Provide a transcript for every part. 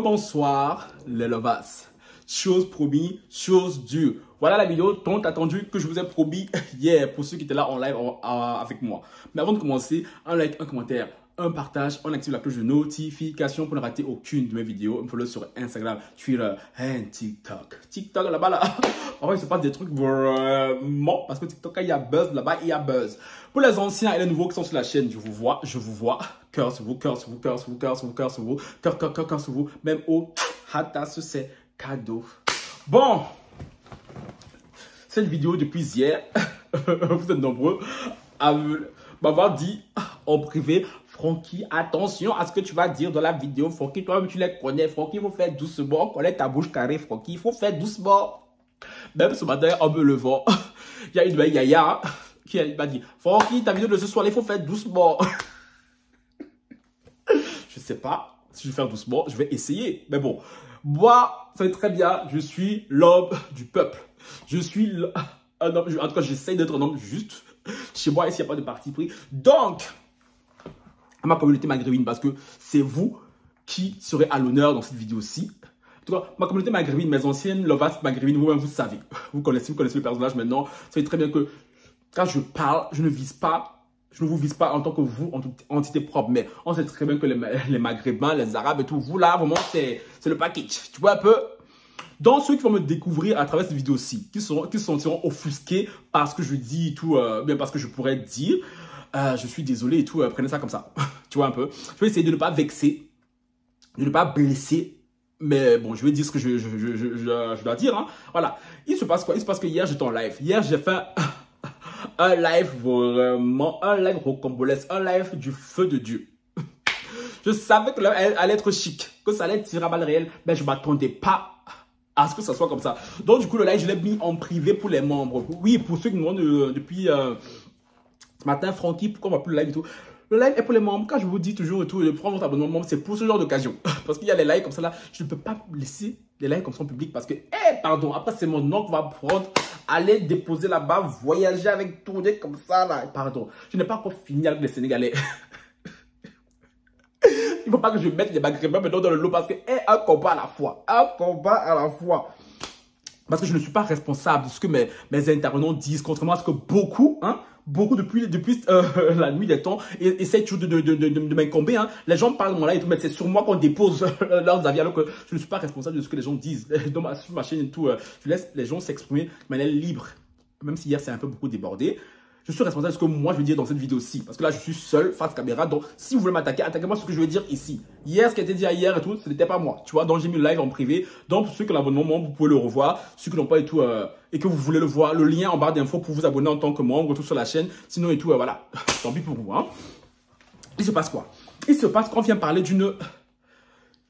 Rebonsoir les lovas. Chose promis, chose due. Voilà la vidéo tant attendue que je vous ai promis hier pour ceux qui étaient là en live avec moi. Mais avant de commencer, un like, un commentaire, un partage, on active la cloche de notification pour ne rater aucune de mes vidéos. Un follow sur Instagram, Twitter et TikTok. TikTok là-bas là. Parfois il se passe des trucs vraiment parce que TikTok il y a buzz là-bas, il y a buzz. Pour les anciens et les nouveaux qui sont sur la chaîne, je vous vois. Cœur sur vous, cœur sur vous, cœur sur vous, cœur sur vous, cœur sur vous, cœur sur vous. Même au hatas, c'est cadeau. Bon, cette vidéo depuis hier, vous êtes nombreux à m'avoir dit en privé, Francky, attention à ce que tu vas dire dans la vidéo. Francky, toi-même tu les connais. Francky, il faut faire doucement. Connais ta bouche carrée, Francky, il faut faire doucement. Même ce matin, en me levant, il y a une belle yaya qui m'a dit, Francky, ta vidéo de ce soir, il faut faire doucement. Je sais pas si je vais faire doucement, je vais essayer. Mais bon, moi, c'est très bien, je suis l'homme du peuple. Je suis un homme, en tout cas, j'essaie d'être un homme juste. Chez moi, ici, il n'y a pas de parti pris. Donc, à ma communauté maghrébine, parce que c'est vous qui serez à l'honneur dans cette vidéo-ci. En tout cas, ma communauté maghrébine, mes anciennes lovas maghrébines, vous-même, vous savez. Vous connaissez le personnage maintenant. Vous savez très bien que quand je parle, je ne vous vise pas en tant que vous, en toute entité propre. Mais on sait très bien que les Maghrébins, les Arabes et tout, vous là, vraiment, c'est le package. Tu vois un peu? Donc, ceux qui vont me découvrir à travers cette vidéo-ci, qui se sentiront offusqués par ce que je dis et tout, bien parce que je pourrais dire, je suis désolé et tout, prenez ça comme ça. Tu vois un peu? Je vais essayer de ne pas vexer, de ne pas blesser. Mais bon, je vais dire ce que je dois dire. Hein. Voilà. Il se passe quoi? Il se passe que hier, j'étais en live. Hier, j'ai fait un live vraiment, un live rocambolesque, un live du feu de Dieu. Je savais que là, elle allait être chic, que ça allait tirer à balles réelles, mais je ne m'attendais pas à ce que ça soit comme ça. Donc du coup, le live, je l'ai mis en privé pour les membres. Oui, pour ceux qui me demandent depuis ce matin, Francky, pourquoi on va plus le live et tout. Le live est pour les membres. Quand je vous dis toujours et tout, de prendre votre abonnement membre, c'est pour ce genre d'occasion. Parce qu'il y a les lives comme ça là, je ne peux pas laisser les lives comme ça en public parce que, pardon, après c'est mon nom qu'on va prendre, aller déposer là-bas, voyager avec tourner comme ça là. Pardon, je n'ai pas encore fini avec les Sénégalais. Il ne faut pas que je mette les Maghrébins maintenant dans le lot parce que, un combat à la fois. Un combat à la fois. Parce que je ne suis pas responsable de ce que mes intervenants disent, contrairement à ce que beaucoup, depuis la nuit des temps, essaient toujours de m'incombrer. Hein. Les gens parlent de mon live et tout, mais c'est sur moi qu'on dépose leurs avis, alors que je ne suis pas responsable de ce que les gens disent. Sur ma chaîne et tout, je laisse les gens s'exprimer de manière libre. Même si hier, c'est un peu beaucoup débordé. Je suis responsable de ce que moi je veux dire dans cette vidéo-ci. Parce que là, je suis seul face caméra. Donc, si vous voulez m'attaquer, attaquez-moi sur ce que je veux dire ici. Hier, ce qui a été dit hier et tout, ce n'était pas moi. Tu vois, donc j'ai mis le live en privé. Donc, pour ceux qui ont l'abonnement membre, vous pouvez le revoir. Ceux qui n'ont pas et tout, et que vous voulez le voir, le lien en barre d'infos pour vous abonner en tant que membre, tout sur la chaîne. Sinon et tout, voilà. Tant pis pour vous. Hein. Il se passe quoi? Il se passe qu'on vient parler d'une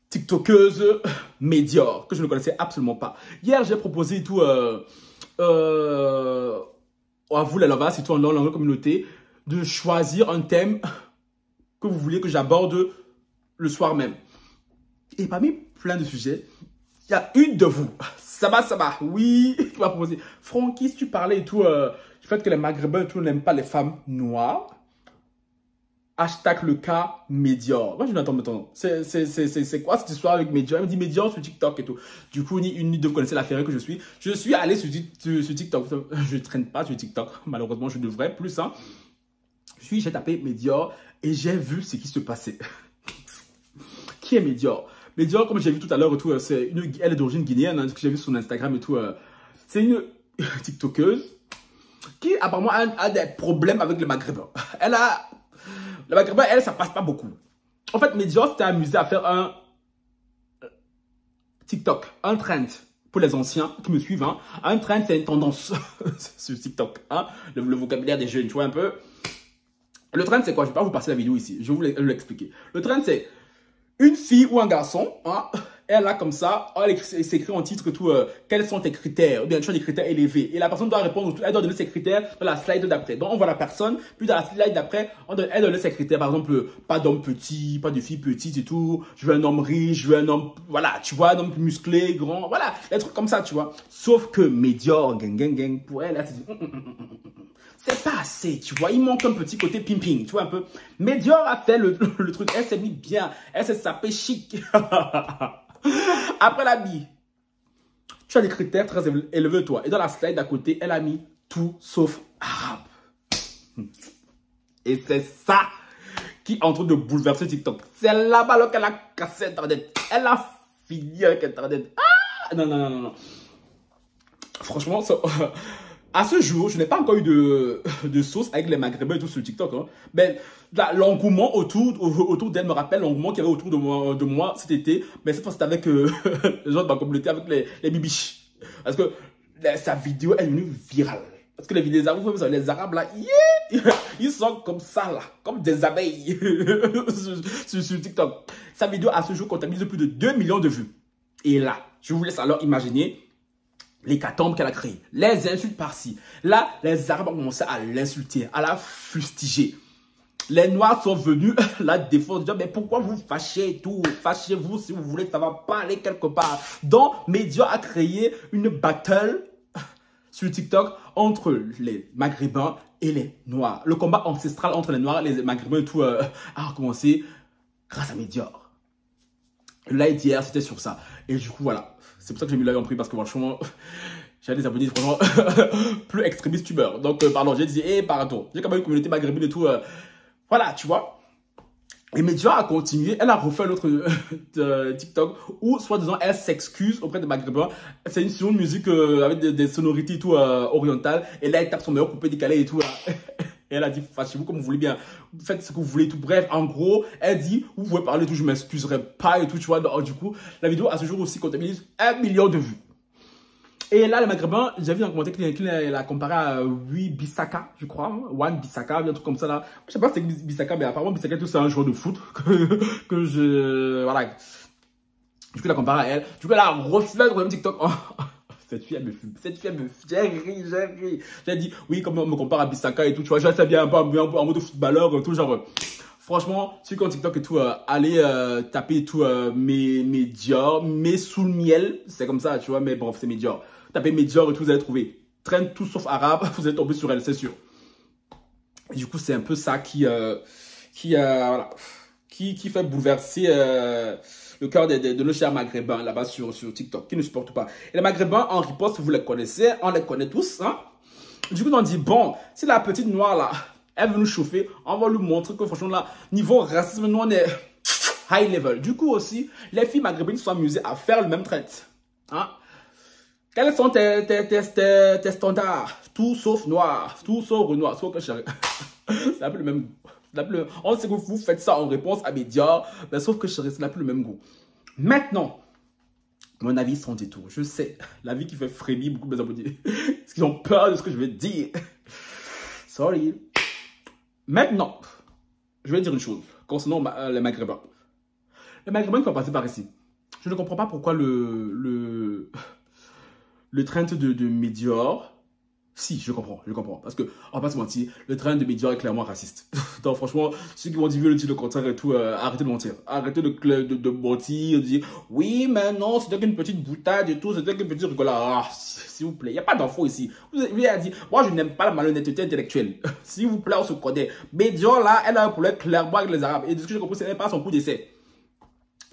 TikTokeuse médiocre que je ne connaissais absolument pas. Hier, j'ai proposé et tout, à vous les lovas, c'est tout dans la communauté, de choisir un thème que vous voulez que j'aborde le soir même. Et parmi plein de sujets, il y a une de vous, ça va, oui, qui m'a proposé. Francky, si tu parlais et tout, du fait que les Maghrébins et tout n'aiment pas les femmes noires, hashtag le cas médiocre. Moi, je n'attends, c'est quoi cette histoire avec médiocre? Elle me dit médiocre sur TikTok et tout. Du coup, ni de vous connaissez la ferrée que je suis. Je suis allé sur TikTok. Je ne traîne pas sur TikTok. Malheureusement, je devrais plus. Hein. J'ai tapé médiocre et j'ai vu ce qui se passait. Qui est médiocre? Médiocre, comme j'ai vu tout à l'heure, elle est d'origine guinéenne, hein, ce que j'ai vu sur Instagram et tout. C'est une TikTokeuse qui apparemment a des problèmes avec le Maghrébin. Le Maghrébin, elle, ça passe pas beaucoup. En fait, Médior s'était amusé à faire un TikTok, un trend pour les anciens qui me suivent. Hein. Un trend, c'est une tendance sur TikTok. Hein. Le vocabulaire des jeunes, tu vois un peu. Le trend, c'est quoi? Je vais pas vous passer la vidéo ici. Je vais vous l'expliquer. Le trend, c'est une fille ou un garçon. Hein, elle a comme ça, elle s'écrit en titre tout, quels sont tes critères, ou bien tu as des critères élevés. Et la personne doit répondre, elle doit donner ses critères dans la slide d'après. Donc on voit la personne, puis dans la slide d'après, elle donne ses critères. Par exemple, pas d'homme petit, pas de fille petite et tout. Je veux un homme riche, je veux un homme, voilà, tu vois, un homme musclé, grand, voilà, des trucs comme ça, tu vois. Sauf que médiocre, gang, pour elle, elle se dit, c'est pas assez, tu vois, il manque un petit côté pimping, tu vois un peu. Médiocre a fait le truc, elle s'est mis bien, elle s'est sapée chic. Après la bille, tu as des critères très élevés, toi. Et dans la slide d'à côté, elle a mis tout sauf arabe. Et c'est ça qui est en train de bouleverser TikTok. C'est là-bas qu'elle a cassé Internet. Elle a fini avec Internet. Ah non, non, non, non, non. Franchement, ça, à ce jour, je n'ai pas encore eu de sauce avec les Maghrébins et tout sur TikTok. Hein. Mais l'engouement autour d'elle me rappelle l'engouement qu'il y avait autour de moi cet été. Mais cette fois, c'était avec les gens de ma communauté, avec les bibiches. Parce que sa vidéo est devenue virale. Parce que les vidéos les Arabes là, ils sont comme ça là, comme des abeilles sur TikTok. Sa vidéo à ce jour comptabilise plus de 2 millions de vues. Et là, je vous laisse alors imaginer l'hécatombe qu'elle a créé. Les insultes par-ci. Là, les Arabes ont commencé à l'insulter, à la fustiger. Les Noirs sont venus la défendre, dire mais pourquoi vous fâchez et tout? Fâchez-vous si vous voulez, ça va pas aller quelque part. Donc, Média a créé une battle sur TikTok entre les Maghrébins et les Noirs. Le combat ancestral entre les Noirs et les Maghrébins et tout a recommencé grâce à Médior. Là, hier, c'était sur ça. Et du coup, voilà. C'est pour ça que j'ai mis l'œil en pris parce que franchement, j'ai des abonnés franchement plus extrémistes tubeurs. Donc, pardon, j'ai dit, pardon. J'ai quand même une communauté maghrébine et tout. Voilà, tu vois. Et Média a continué, elle a refait l'autre TikTok où, soi-disant, elle s'excuse auprès des Maghrébins. C'est une son de musique avec des sonorités et tout orientales. Et là, elle tape son meilleur coupé décalé et tout. Là. Et elle a dit, fâchez-vous comme vous voulez bien. Faites ce que vous voulez et tout. Bref, en gros, elle dit, vous pouvez parler et tout, je m'excuserai pas et tout, tu vois. Donc, du coup, la vidéo à ce jour aussi comptabilise 1 million de vues. Et là, les Maghrébins, j'ai vu un commentaire qu'il a comparé à Bissaka, je crois. Wan Bissaka, un truc comme ça là. Je sais pas si c'est Bissaka, mais apparemment Bissaka, c'est un joueur de foot que je... Voilà. Du coup, il a comparé à elle. Du coup, elle a refait le même TikTok. Cette fille, elle me fume. Cette fille, elle me fume. J'ai ri. J'ai dit, oui, comme on me compare à Bissaka et tout, tu vois, je sais bien un peu en mode footballeur, tout genre. Franchement, sur quand TikTok et tout, allez taper tout Médior, mais sous le miel, c'est comme ça, tu vois, mais bon, c'est Médior. Tapez Médior et tout, vous allez trouver. Traîne tout sauf arabe, vous allez tomber sur elle, c'est sûr. Et du coup, c'est un peu ça voilà, qui fait bouleverser le cœur de nos chers Maghrébins là-bas sur TikTok, qui ne supportent pas. Et les Maghrébins, en riposte, vous les connaissez, on les connaît tous. Hein? Du coup, on dit, bon, si la petite noire là, elle veut nous chauffer, on va lui montrer que franchement là, niveau racisme, nous on est high level. Du coup aussi, les filles maghrébines sont amusées à faire le même trait. Hein? Quels sont tes standards? Tout sauf noir, tout sauf renoir, sauf que c'est un peu le même goût. On sait que vous faites ça en réponse à Média, mais sauf que c'est un peu le même goût. Maintenant, mon avis sans détour. Je sais, l'avis qui fait frémir beaucoup de mes abonnés. Parce qu'ils ont peur de ce que je vais dire. Sorry. Maintenant, je vais dire une chose concernant les Maghrébins. Les Maghrébins qui vont passer par ici. Je ne comprends pas pourquoi le train de Médior. Si, je comprends. Parce que, on va pas se mentir, le train de Médior est clairement raciste. Donc, franchement, ceux qui vont dire le contraire et tout, arrêtez de mentir. Arrêtez de mentir, de dire, oui, mais non, c'était qu'une petite boutade et tout, c'était qu'une petite rigolade. Ah, s'il vous plaît, il n'y a pas d'infos ici. Vous avez dit, moi, je n'aime pas la malhonnêteté intellectuelle. S'il vous plaît, on se connaît. Médior, là, elle a un problème clairement avec les Arabes. Et de ce que j'ai compris, ce n'est pas son coup d'essai.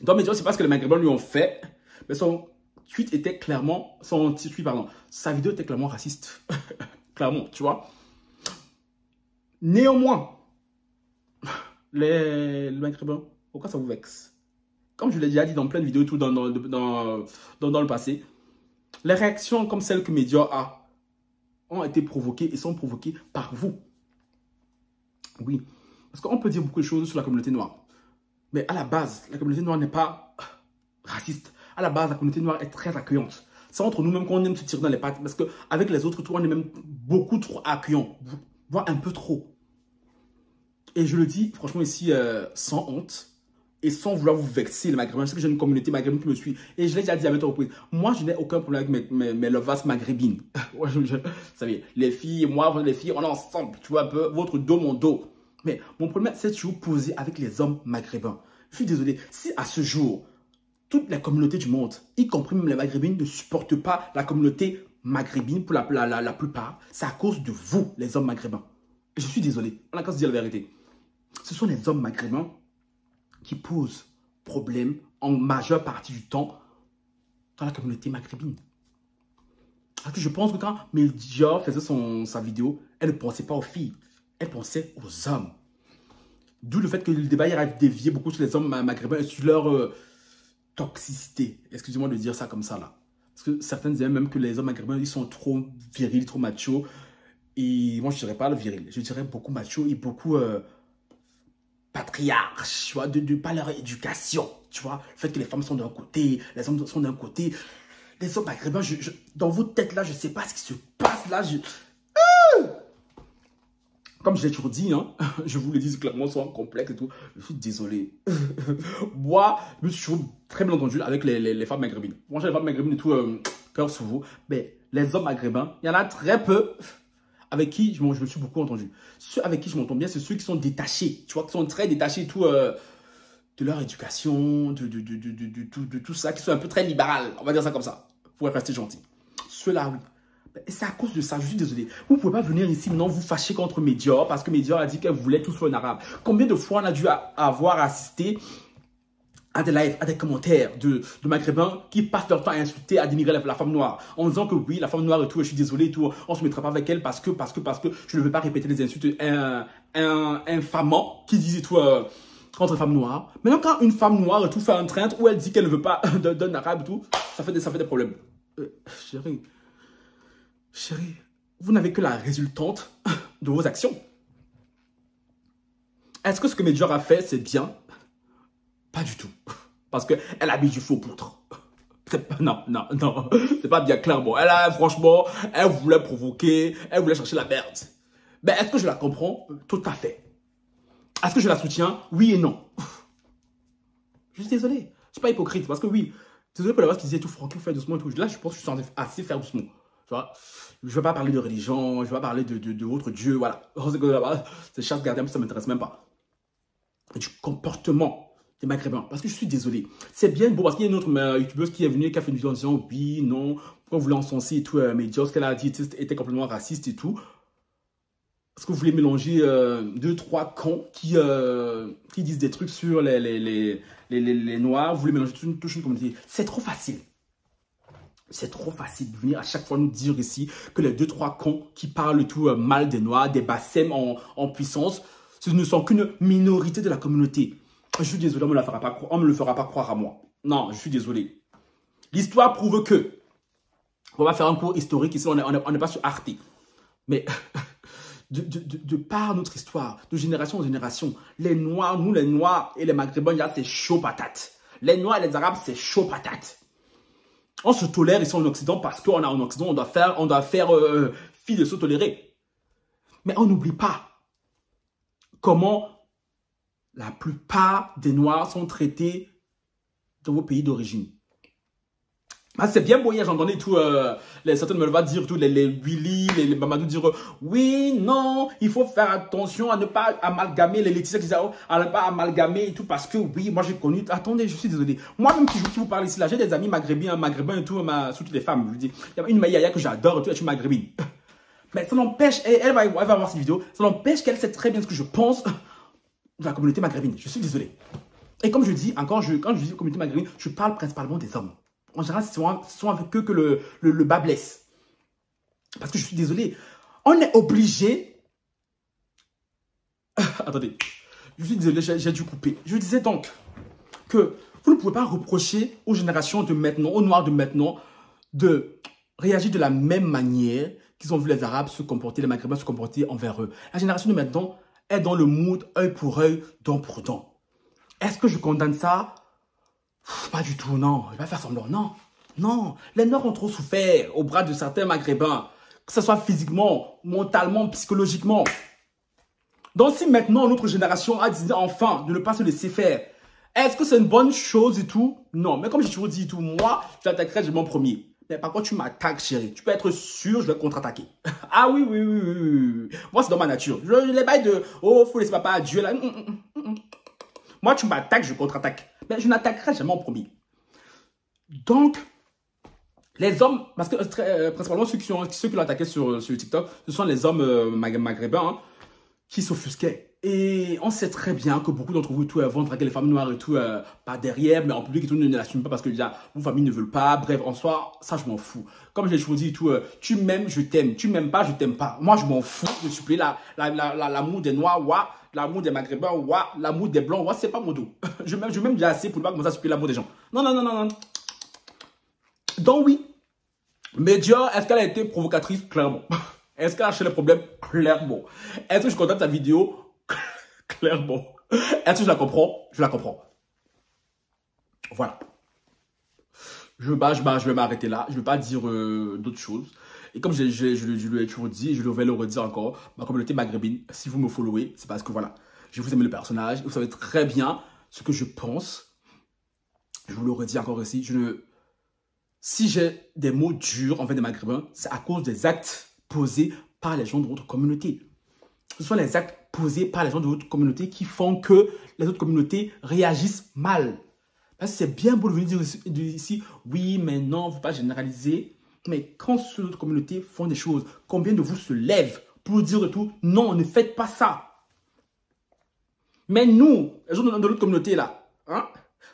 Donc, Médior, c'est pas ce que les Maghrébins lui ont fait, mais son tweet était clairement, sa vidéo était clairement raciste. Clairement, tu vois. Néanmoins, les Maghrébins, pourquoi ça vous vexe? Comme je l'ai déjà dit dans plein de vidéos et tout dans le passé, les réactions comme celles que Médior a ont été provoquées et sont provoquées par vous. Oui, parce qu'on peut dire beaucoup de choses sur la communauté noire. Mais à la base, la communauté noire n'est pas raciste. À la base, la communauté noire est très accueillante. C'est entre nous-mêmes qu'on aime se tirer dans les pattes. Parce qu'avec les autres, on est même beaucoup trop accueillant. Voire un peu trop. Et je le dis, franchement, ici, sans honte. Et sans vouloir vous vexer, les Maghrébins. Je sais que j'ai une communauté maghrébine qui me suit. Et je l'ai déjà dit à maintes reprises. Moi, je n'ai aucun problème avec mes lovas maghrébines. Vous savez, les filles et moi, les filles, on est ensemble. Tu vois un peu, votre dos, mon dos. Mais mon problème, c'est toujours posé avec les hommes maghrébins. Je suis désolé. Si à ce jour, toutes les communautés du monde, y compris même les maghrébines, ne supportent pas la communauté maghrébine pour la plupart, c'est à cause de vous, les hommes maghrébins. Je suis désolé. On a qu'à se dire la vérité. Ce sont les hommes maghrébins qui posent problème en majeure partie du temps dans la communauté maghrébine. Parce que je pense que quand Melchior faisait sa vidéo, elle ne pensait pas aux filles, elle pensait aux hommes. D'où le fait que le débat a dévié beaucoup sur les hommes maghrébins et sur leur toxicité. Excusez-moi de dire ça comme ça là. Parce que certains disaient même que les hommes maghrébins, ils sont trop virils, trop machos. Et moi, je ne dirais pas le viril. Je dirais beaucoup macho et beaucoup patriarche, tu vois, de par leur éducation. Tu vois, le fait que les femmes sont d'un côté, les hommes sont d'un côté. Les hommes maghrébins, dans votre tête là, je ne sais pas ce qui se passe là. Comme je l'ai toujours dit, hein, je vous le dis clairement, sans complexe et tout, je suis désolé. Moi, je me suis toujours très bien entendu avec les femmes maghrébines. Moi, j'ai les femmes maghrébines et tout, cœur sur vous. Mais les hommes maghrébins, il y en a très peu avec qui je me suis beaucoup entendu. Ceux avec qui je m'entends bien, c'est ceux qui sont détachés. Tu vois, qui sont très détachés tout, de leur éducation, de tout ça, qui sont un peu très libéral. On va dire ça comme ça, pour rester gentil. Ceux-là, oui. Et c'est à cause de ça, je suis désolé. Vous ne pouvez pas venir ici maintenant vous fâcher contre Melchior parce que Melchior a dit qu'elle voulait tout sur un arabe. Combien de fois on a dû avoir assisté à des lives, à des commentaires de maghrébins qui passent leur temps à insulter, à dénigrer la femme noire en disant que oui, la femme noire et tout, je suis désolé et tout, on ne se mettra pas avec elle parce que je ne veux pas répéter les insultes infamants qui disent tout contre les femmes noires. Maintenant, quand une femme noire et tout fait un train où elle dit qu'elle ne veut pas d'un arabe et tout, ça fait des problèmes. Chérie, vous n'avez que la résultante de vos actions. Est-ce que ce que Melchior a fait, c'est bien? Pas du tout. Parce qu'elle a mis du faux poutre. Non, c'est pas bien clairement. Franchement, elle voulait provoquer, elle voulait chercher la merde. Mais est-ce que je la comprends? Tout à fait. Est-ce que je la soutiens? Oui et non. Je suis désolé. Je suis pas hypocrite parce que oui, désolé pour la base qui disait tout, Francky, vous faites doucement et tout. Là, je pense que je suis assez faire doucement. Tu vois, je ne vais pas parler de religion, je ne vais pas parler de votre Dieu, voilà. C'est chasse gardée, ça ne m'intéresse même pas. Et du comportement des maghrébins, parce que je suis désolé. C'est bien beau, parce qu'il y a une autre youtubeuse qui est venue, qui a fait une vidéo en disant oui, non, pourquoi vous voulez encenser et tout, mais ce qu'elle a dit était complètement raciste et tout. Parce que vous voulez mélanger deux, trois cons qui disent des trucs sur les noirs, vous voulez mélanger toute une communauté. C'est trop facile. C'est trop facile de venir à chaque fois nous dire ici que les 2-3 cons qui parlent tout mal des noirs, des bassèmes en puissance, ce ne sont qu'une minorité de la communauté. Je suis désolé, on ne me le fera pas croire à moi. Non, je suis désolé. L'histoire prouve que, on va faire un cours historique ici, on n'est pas sur Arte. Mais de par notre histoire, de génération en génération, les noirs, nous les noirs et les maghrébins, c'est chaud patate. Les noirs et les arabes, c'est chaud patate. On se tolère ici en Occident parce qu'on a en Occident, on doit faire fi de se tolérer. Mais on n'oublie pas comment la plupart des Noirs sont traités dans vos pays d'origine. Ah, c'est bien beau, j'entendais tout, certaines me le dire, tout, les Willy, les Mamadou dire oui, non, il faut faire attention à ne pas amalgamer, les Laetitia qui disent à ne pas amalgamer et tout, parce que oui, moi j'ai connu, attendez, je suis désolé, moi-même qui vous parle ici, là, j'ai des amis maghrébins et tout, surtout les femmes, je vous dis, il y a une Maïaya que j'adore et tout, elle est maghrébine. Mais ça n'empêche, elle va voir cette vidéo, ça n'empêche qu'elle sait très bien ce que je pense de la communauté maghrébine, je suis désolé. Et comme je dis, quand je dis communauté maghrébine, je parle principalement des hommes. En général, ce sont avec eux que le bas blesse. Parce que je suis désolé. On est obligé... Attendez. Je suis désolé, j'ai dû couper. Je disais donc que vous ne pouvez pas reprocher aux générations de maintenant, aux Noirs de maintenant, de réagir de la même manière qu'ils ont vu les Arabes se comporter, les Maghrébins se comporter envers eux. La génération de maintenant est dans le mood œil pour œil, dent pour dent. Est-ce que je condamne ça? Pas du tout, non. Je vais pas faire semblant, non. Non. Les Noirs ont trop souffert au bras de certains Maghrébins. Que ce soit physiquement, mentalement, psychologiquement. Donc si maintenant notre génération a décidé enfin de ne pas se laisser faire, est-ce que c'est une bonne chose et tout? Non. Mais comme j'ai toujours dit et tout, moi, je t'attaquerai, j'ai mon premier. Mais par contre, tu m'attaques, chérie. Tu peux être sûr, je vais contre-attaquer. Ah oui. Moi, c'est dans ma nature. Les bails de, oh, faut laisser papa à Dieu là. Moi, tu m'attaques, je contre-attaque. Mais je n'attaquerai jamais en premier. Donc, les hommes, parce que principalement ceux qui l'ont attaqué sur TikTok, ce sont les hommes maghrébins qui s'offusquaient. Et on sait très bien que beaucoup d'entre vous tout, vont draguer les femmes noires et tout par derrière, mais en public et tout ne l'assument pas parce que déjà vos familles ne veulent pas. Bref, en soi, ça je m'en fous. Comme j'ai toujours dit tout, tu m'aimes, je t'aime. Tu m'aimes pas, je t'aime pas. Moi je m'en fous de suppléer l'amour des noirs, ouah, l'amour des maghrébins, ouah, l'amour des blancs, ouah, c'est pas mon dos. je m'aime déjà assez pour ne pas commencer à suppléer l'amour des gens. Non, non, non, non, non. Donc oui, Média, est-ce qu'elle a été provocatrice? Clairement. Est-ce qu'elle a cherché les problèmes? Clairement. Est-ce que je suis content de sa vidéo? Clairement. Est-ce que je la comprends? Je la comprends. Voilà. Je vais m'arrêter là. Je ne vais pas dire d'autres choses. Et comme je lui ai toujours dit, et je vais le redire encore, ma communauté maghrébine, si vous me followez, c'est parce que voilà, je vous aime le personnage. Vous savez très bien ce que je pense. Je vous le redis encore ici. Si j'ai des mots durs envers des maghrébins, c'est à cause des actes posés par les gens de votre communauté. Ce sont les actes posés par les gens de votre communauté qui font que les autres communautés réagissent mal. Parce que c'est bien beau de venir dire ici, oui, mais non, il ne faut pas généraliser. Mais quand ceux de notre communauté font des choses, combien de vous se lèvent pour dire tout, non, ne faites pas ça. Mais nous, les gens de notre communauté là, hein,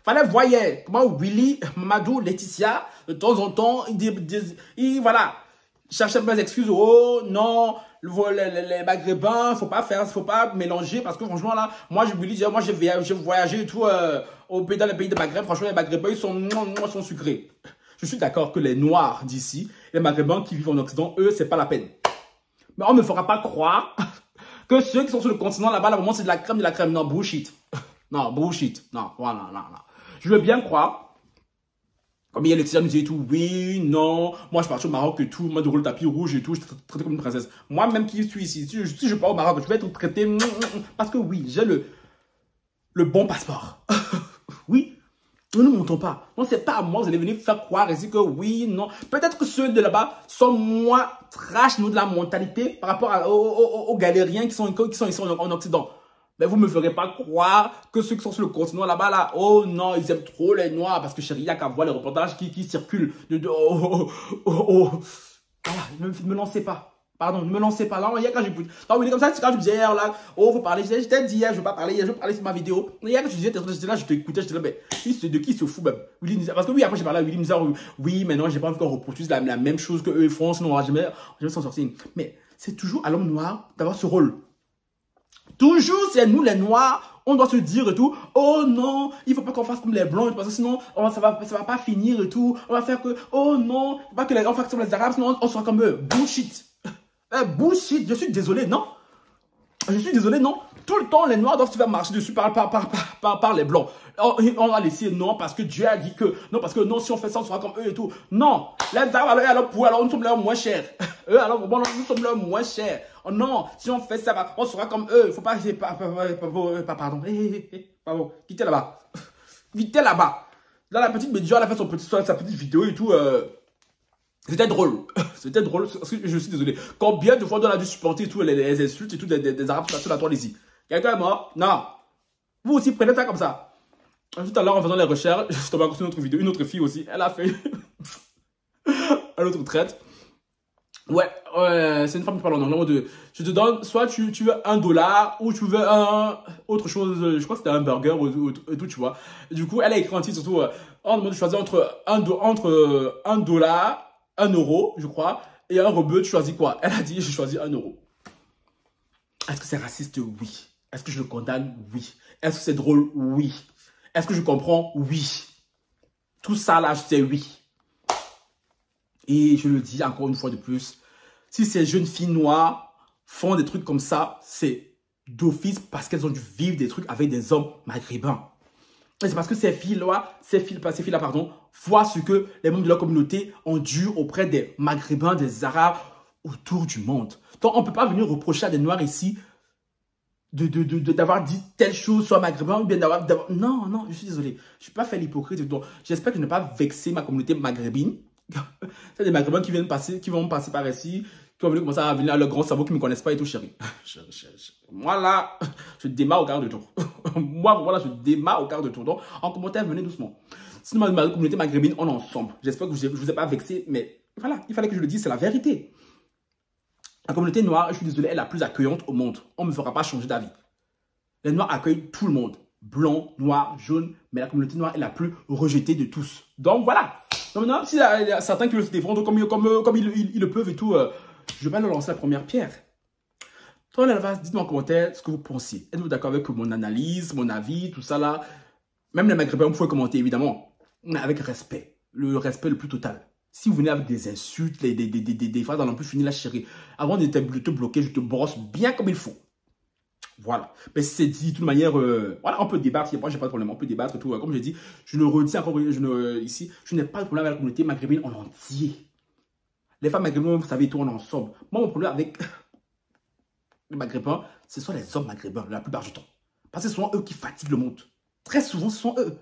fallait voir comment Willy, Mamadou, Laetitia, de temps en temps, voilà, cherchaient des excuses. Oh non, les maghrébins, faut pas mélanger parce que franchement là, moi j'ai voyagé et tout dans les pays de Maghreb. Franchement, les maghrébins ils sont sucrés. Je suis d'accord que les noirs d'ici, les maghrébins qui vivent en Occident, eux, c'est pas la peine. Mais on ne me fera pas croire que ceux qui sont sur le continent là-bas, là, vraiment, c'est de la crème de la crème. Non, bullshit. Non, bullshit. Non, voilà, non. Je veux bien croire. Comme il y a les nous disaient tout, oui, non. Moi, je suis parti au Maroc et tout. Moi, de rouler le tapis rouge et tout. Je suis traité comme une princesse. Moi-même qui suis ici, si je pars au Maroc, je vais être traité. Parce que oui, j'ai le bon passeport. Oui. Nous ne montons pas. Non, c'est pas à moi, vous allez venir faire croire ici que oui, non. Peut-être que ceux de là-bas sont moins trash, nous, de la mentalité par rapport aux galériens qui sont ici en Occident. Mais vous ne me ferez pas croire que ceux qui sont sur le continent là-bas, là, oh non, ils aiment trop les noirs. Parce que chérie, il n'y a qu'à voir les reportages qui circulent. Voilà, ne me lancez pas. Pardon, ne me lancez pas. Là, hier, quand j'ai... Non, oui, comme ça, quand je disais hier, là, oh, vous parlez, je t'ai dit hier, je ne veux pas parler, hier, je veux parler sur ma vidéo. Hier, quand tu disais, j'étais là, je t'écoutais, j'étais là, mais de qui se fout, même? Parce que oui, après, j'ai parlé à Willy, il me disait, oui, mais non, j'ai pas envie qu'on reproduise la même chose qu'eux font, sinon on va jamais s'en sortir. Mais c'est toujours à l'homme noir d'avoir ce rôle. Toujours, c'est nous, les noirs, on doit se dire et tout, oh non, il faut pas qu'on fasse comme les blancs, parce que sinon, ça va pas finir et tout. On va faire que, oh non, pas que on fasse comme les arabes, sinon on sera comme eux. Bullshit. Bullshit, je suis désolé, non? Je suis désolé, non? Tout le temps, les noirs doivent se faire marcher dessus par les blancs. On va laisser non, parce que Dieu a dit que, non, parce que non, si on fait ça, on sera comme eux et tout. Non, les arabes, alors nous sommes leur moins chers. Eux, alors, bon, nous sommes leur moins chers. Oh non, si on fait ça, on sera comme eux. Il faut pas, pardon, pardon, quittez là-bas. Quittez là-bas. Là, la petite Média, elle a fait sa petite vidéo et tout, c'était drôle. C'était drôle. Parce que je suis désolé. Combien de fois on a dû supporter tout, les insultes et tout des arabes sur la toile ici? Quelqu'un est mort? Non. Vous aussi prenez ça comme ça. Tout à l'heure, en faisant les recherches, je suis tombé sur une autre vidéo. Une autre fille aussi. Elle a fait un autre traite. Ouais, c'est une femme qui parle en anglais. Je te donne, soit tu veux $1 ou tu veux autre chose. Je crois que c'était un burger ou tout, tu vois. Et du coup, elle a écrit un titre surtout. On demande de choisir entre $1, 1 euro, je crois, et un rebeu, tu choisis quoi? Elle a dit, je choisis 1 euro. Est-ce que c'est raciste? Oui. Est-ce que je le condamne? Oui. Est-ce que c'est drôle? Oui. Est-ce que je comprends? Oui. Tout ça là, c'est oui. Et je le dis encore une fois de plus, si ces jeunes filles noires font des trucs comme ça, c'est d'office parce qu'elles ont dû vivre des trucs avec des hommes maghrébins. Et c'est parce que ces filles-là, pardon, voient ce que les membres de leur communauté ont dû auprès des Maghrébins, des Arabes, autour du monde. Donc, on ne peut pas venir reprocher à des Noirs ici d'avoir dit telle chose sur un Maghrébin ou bien d'avoir... Non, non, je suis désolé. Je ne suis pas fait l'hypocrite. Donc, j'espère que je n'ai pas vexé ma communauté maghrébine. C'est des Maghrébins qui vont passer par ici, qui vont venir commencer à venir à leur grand cerveau qui ne me connaissent pas et tout, chérie. Moi, là, je démarre au quart de tour. Moi, voilà, je démarre au quart de tour. Donc, en commentaire, venez doucement. Sinon, ma communauté maghrébine, on est ensemble. J'espère que je ne vous ai pas vexé, mais voilà, il fallait que je le dise, c'est la vérité. La communauté noire, je suis désolé, est la plus accueillante au monde. On ne me fera pas changer d'avis. Les Noirs accueillent tout le monde. Blanc, noir, jaune, mais la communauté noire est la plus rejetée de tous. Donc voilà. Donc maintenant, s'il y a certains qui veulent se défendre comme ils le peuvent et tout, je vais leur lancer la première pierre. Toi, dites-moi en commentaire ce que vous pensez. Êtes-vous d'accord avec mon analyse, mon avis, tout ça là? Même les Maghrébins, vous pouvez commenter évidemment, mais avec respect. Le respect le plus total. Si vous venez avec des insultes, des phrases à n'en plus finir la chérie, avant de te bloquer, je te brosse bien comme il faut. Voilà. Mais si c'est dit de toute manière, voilà, on peut débattre. Moi, j'ai pas de problème. On peut débattre et tout. Comme je dis, je le redis encore ici, je n'ai pas de problème avec la communauté maghrébine en entier. Les femmes maghrébines, vous savez, tout on est ensemble. Moi, mon problème avec les maghrébins, ce sont les hommes maghrébins la plupart du temps. Parce que ce sont eux qui fatiguent le monde. Très souvent, ce sont eux.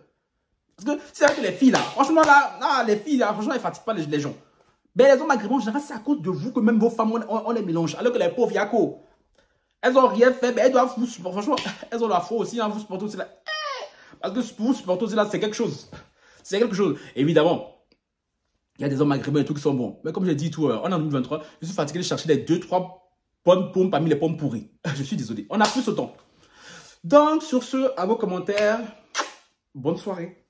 Parce que c'est vrai que les filles là, franchement là, les filles là, franchement, elles ne fatiguent pas les gens. Mais les hommes maghrébins, en général, c'est à cause de vous que même vos femmes, on les mélange. Alors que les pauvres, Yako, elles n'ont rien fait, mais elles doivent vous supporter. Franchement, elles ont la foi aussi, hein, vous supporter aussi là. Parce que pour vous supporter aussi là, c'est quelque chose. C'est quelque chose. Évidemment, il y a des hommes maghrébins et tout qui sont bons. Mais comme j'ai dit, tout, on est en 2023, je suis fatigué de chercher les 2-3 bonnes pommes parmi les pommes pourries. Je suis désolé. On a plus ce temps. Donc, sur ce, à vos commentaires, bonne soirée.